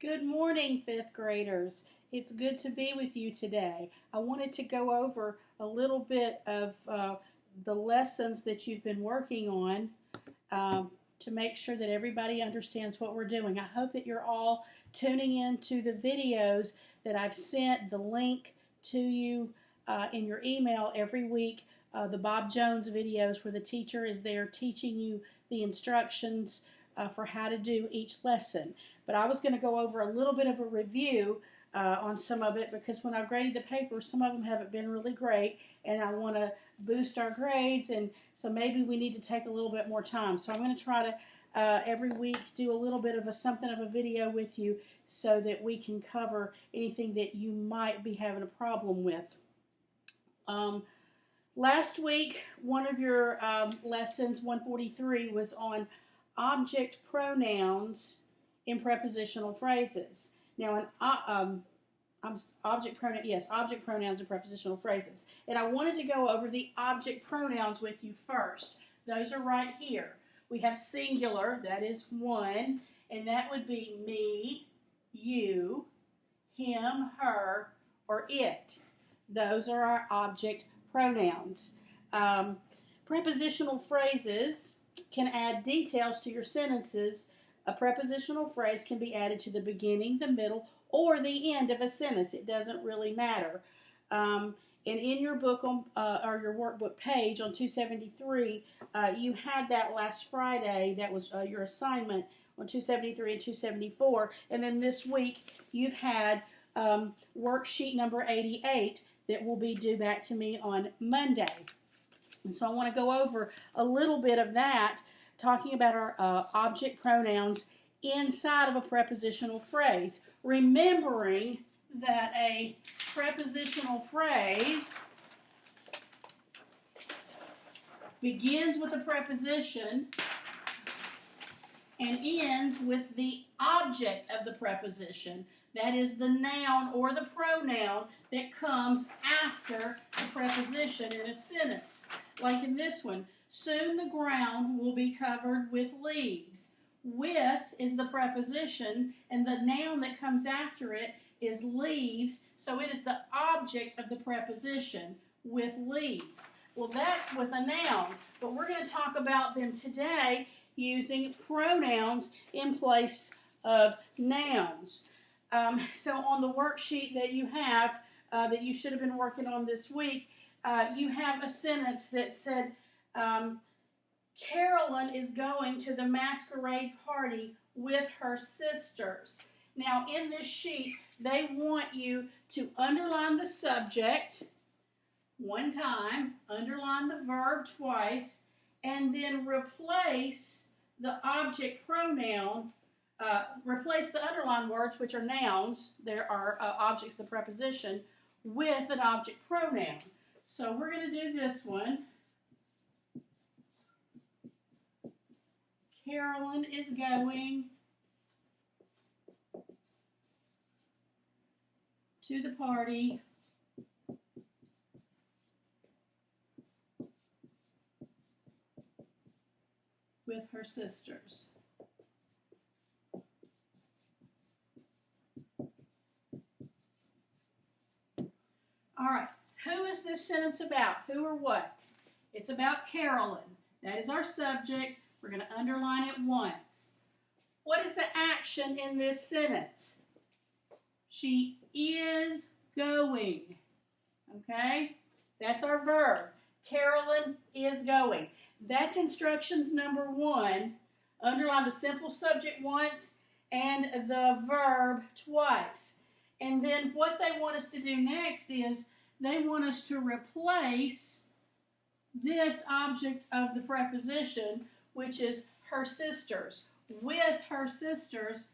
Good morning, fifth graders. It's good to be with you today. I wanted to go over a little bit of the lessons that you've been working on to make sure that everybody understands what we're doing. I hope that you're all tuning in to the videos that I've sent the link to you in your email every week. The Bob Jones videos where the teacher is there teaching you the instructions for how to do each lesson. But I was going to go over a little bit of a review on some of it because when I graded the papers, some of them haven't been really great, and I want to boost our grades, and so maybe we need to take a little bit more time. So I'm going to try to every week do a little bit of something of a video with you so that we can cover anything that you might be having a problem with. Last week, one of your lessons, 143, was on object pronouns in prepositional phrases. Now, object pronouns in prepositional phrases. And I wanted to go over the object pronouns with you first. Those are right here. We have singular, that is one, and that would be me, you, him, her, or it. Those are our object pronouns. Prepositional phrases can add details to your sentences. A prepositional phrase can be added to the beginning, the middle, or the end of a sentence. It doesn't really matter. And in your book on or your workbook page on 273, you had that last Friday. That was your assignment on 273 and 274. And then this week you've had worksheet number 88 that will be due back to me on Monday. And so I want to go over a little bit of that, talking about our object pronouns inside of a prepositional phrase. Remembering that a prepositional phrase begins with a preposition and ends with the object of the preposition. That is the noun or the pronoun that comes after the preposition in a sentence. Like in this one, soon the ground will be covered with leaves. With is the preposition, and the noun that comes after it is leaves, so it is the object of the preposition, with leaves. Well, that's with a noun, but we're going to talk about them today using pronouns in place of nouns. So on the worksheet that you have, that you should have been working on this week, you have a sentence that said, Carolyn is going to the masquerade party with her sisters. Now, in this sheet, they want you to underline the subject one time, underline the verb twice, and then replace the object pronoun, replace the underlined words, which are nouns, there are objects of the preposition, with an object pronoun. So we're going to do this one. Carolyn is going to the party with her sisters. All right, who is this sentence about? Who or what? It's about Carolyn. That is our subject. We're going to underline it once. What is the action in this sentence? She is going. Okay? That's our verb. Carolyn is going. That's instructions number 1. Underline the simple subject once and the verb twice. And then what they want us to do next is they want us to replace this object of the preposition, which is her sisters. With her sisters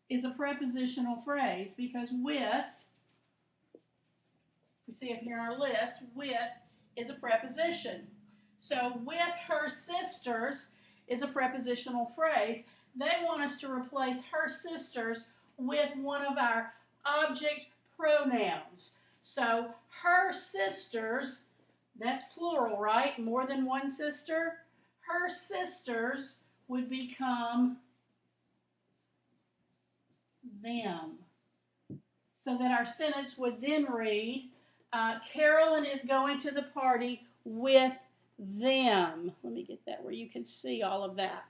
is a prepositional phrase because with, we see up here on our list, with is a preposition. So with her sisters is a prepositional phrase. They want us to replace her sisters with one of our object pronouns. So her sisters, that's plural, right? More than one sister. Her sisters would become them. So that our sentence would then read, Carolyn is going to the party with them. Let me get that where you can see all of that.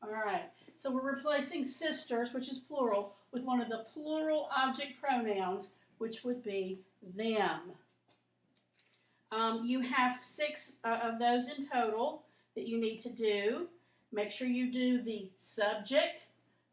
All right. So we're replacing sisters, which is plural, with one of the plural object pronouns, which would be them. You have 6 of those in total that you need to do. Make sure you do the subject,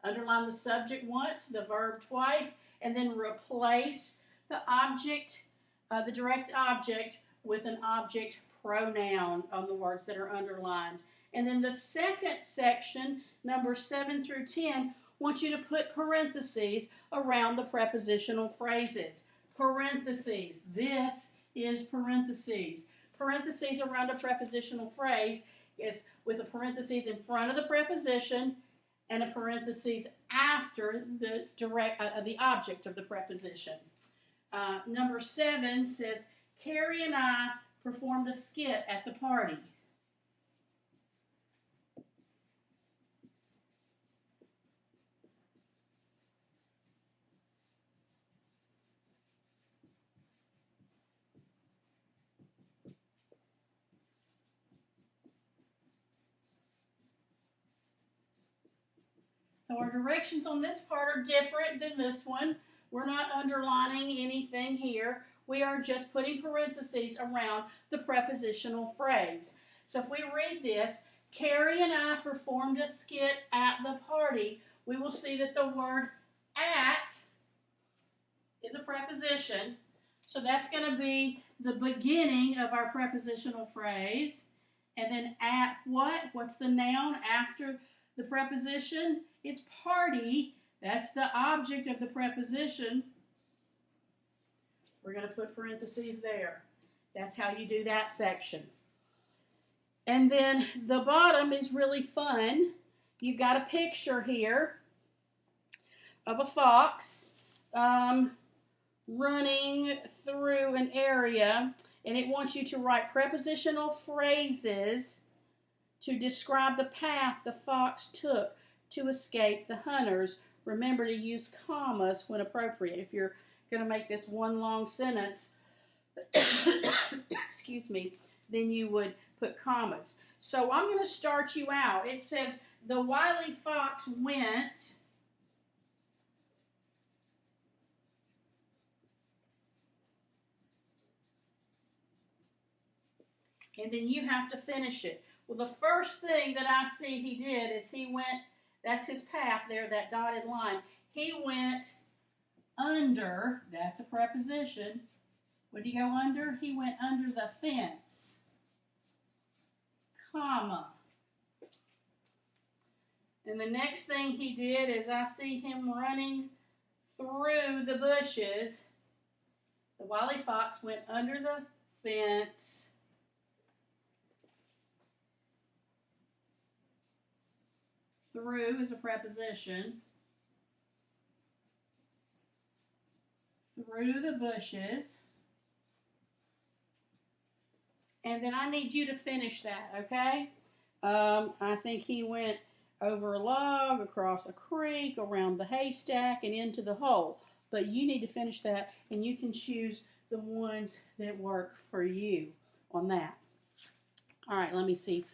underline the subject once, the verb twice, and then replace the object, the direct object, with an object pronoun on the words that are underlined. And then the second section, numbers 7 through 10, wants you to put parentheses around the prepositional phrases. Parentheses. This is parentheses. Parentheses around a prepositional phrase is with a parentheses in front of the preposition and a parentheses after the object of the preposition. Number 7 says, Carrie and I performed a skit at the party. So our directions on this part are different than this one. We're not underlining anything here. We are just putting parentheses around the prepositional phrase. So if we read this, Carrie and I performed a skit at the party, we will see that the word at is a preposition. So that's going to be the beginning of our prepositional phrase. And then at what? What's the noun after the preposition? It's party. That's the object of the preposition. We're going to put parentheses there. That's how you do that section. And then the bottom is really fun. You've got a picture here of a fox running through an area, and it wants you to write prepositional phrases to describe the path the fox took to escape the hunters. Remember to use commas when appropriate. If you're going to make this one long sentence, excuse me, then you would put commas. So I'm going to start you out. It says, the wily fox went and then you have to finish it. Well, the first thing that I see he did is he went, that's his path there, that dotted line. He went under, that's a preposition. What did he go under? He went under the fence, comma. And the next thing he did is I see him running through the bushes. The wily fox went under the fence, through is a preposition, through the bushes, and then I need you to finish that, okay? I think he went over a log, across a creek, around the haystack, and into the hole. But you need to finish that, and you can choose the ones that work for you on that. All right, let me see.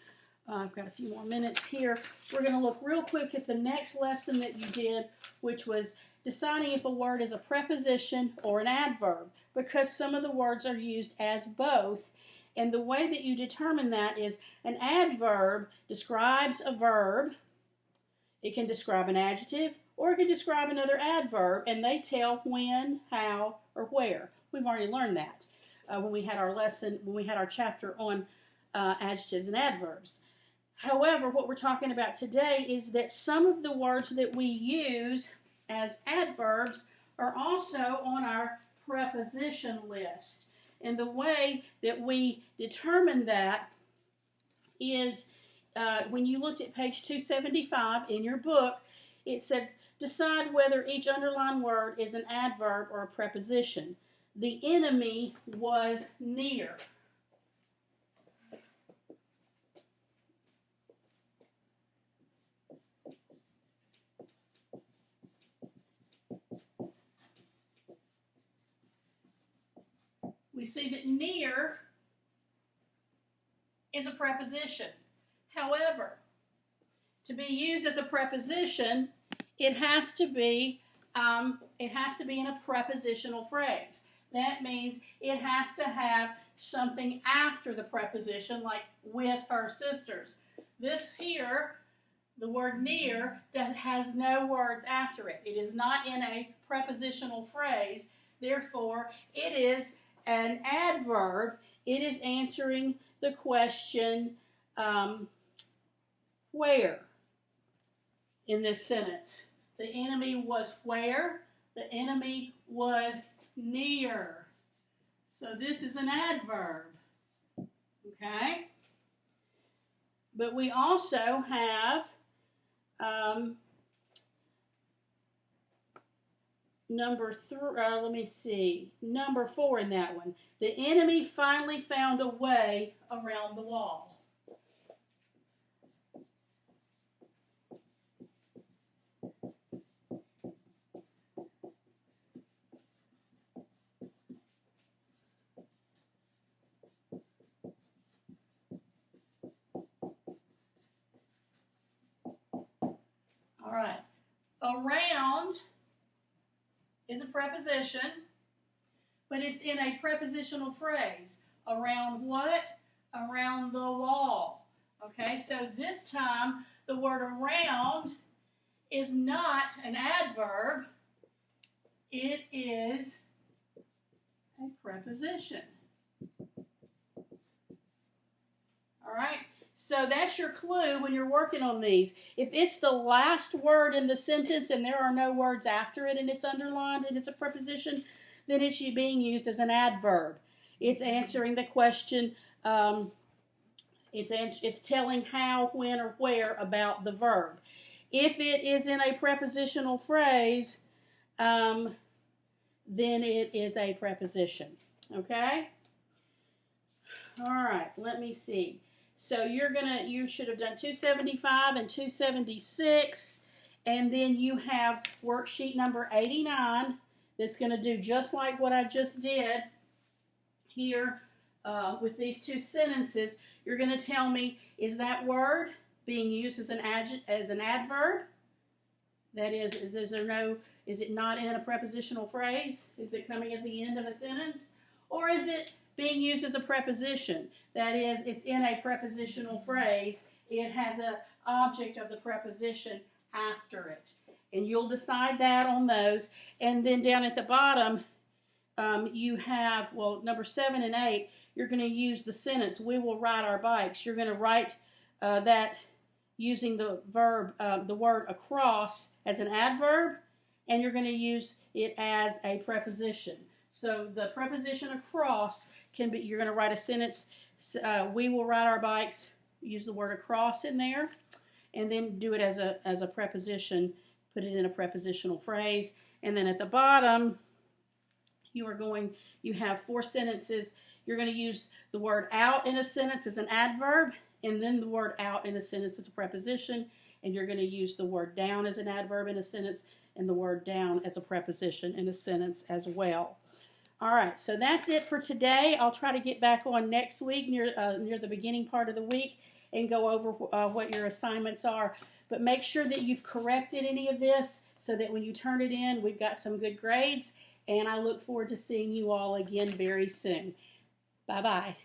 I've got a few more minutes here. We're going to look real quick at the next lesson that you did, which was deciding if a word is a preposition or an adverb, because some of the words are used as both. And the way that you determine that is an adverb describes a verb. It can describe an adjective, or it can describe another adverb, and they tell when, how, or where. We've already learned that when we had our lesson, when we had our chapter on adjectives and adverbs. However, what we're talking about today is that some of the words that we use as adverbs are also on our preposition list. And the way that we determine that is when you looked at page 275 in your book, it said decide whether each underlined word is an adverb or a preposition. The enemy was near. see that near is a preposition. However, to be used as a preposition, it has to be in a prepositional phrase. That means it has to have something after the preposition, like with her sisters. This here, the word near, that has no words after it. It is not in a prepositional phrase. Therefore, it is an adverb. It is answering the question, where in this sentence. The enemy was where? The enemy was near. So this is an adverb. Okay? But we also have number 4 in that one. The enemy finally found a way around the wall. All right. Around is a preposition, but it's in a prepositional phrase. Around what? Around the wall. Okay, so this time the word around is not an adverb. It is a preposition. All right, so that's your clue when you're working on these. If it's the last word in the sentence and there are no words after it and it's underlined and it's a preposition, then it's being used as an adverb. It's answering the question. It's telling how, when, or where about the verb. If it is in a prepositional phrase, then it is a preposition. Okay? All right, let me see. So you should have done 275 and 276, and then you have worksheet number 89 that's going to do just like what I just did here with these two sentences. You're going to tell me, is that word being used as an adverb? That is it not in a prepositional phrase? Is it coming at the end of a sentence? Or is it being used as a preposition? That is, it's in a prepositional phrase. It has an object of the preposition after it. And you'll decide that on those. And then down at the bottom, you have, number 7 and 8, you're going to use the sentence, we will ride our bikes. You're going to write that using the verb, the word across as an adverb, and you're going to use it as a preposition. So the preposition across can be, you're going to write a sentence, we will ride our bikes, use the word across in there, and then do it as a preposition, put it in a prepositional phrase. And then at the bottom, you have 4 sentences. You're going to use the word out in a sentence as an adverb, and then the word out in a sentence as a preposition, and you're going to use the word down as an adverb in a sentence, and the word down as a preposition in a sentence as well. All right, so that's it for today. I'll try to get back on next week near the beginning part of the week and go over what your assignments are. But make sure that you've corrected any of this so that when you turn it in, we've got some good grades. And I look forward to seeing you all again very soon. Bye-bye.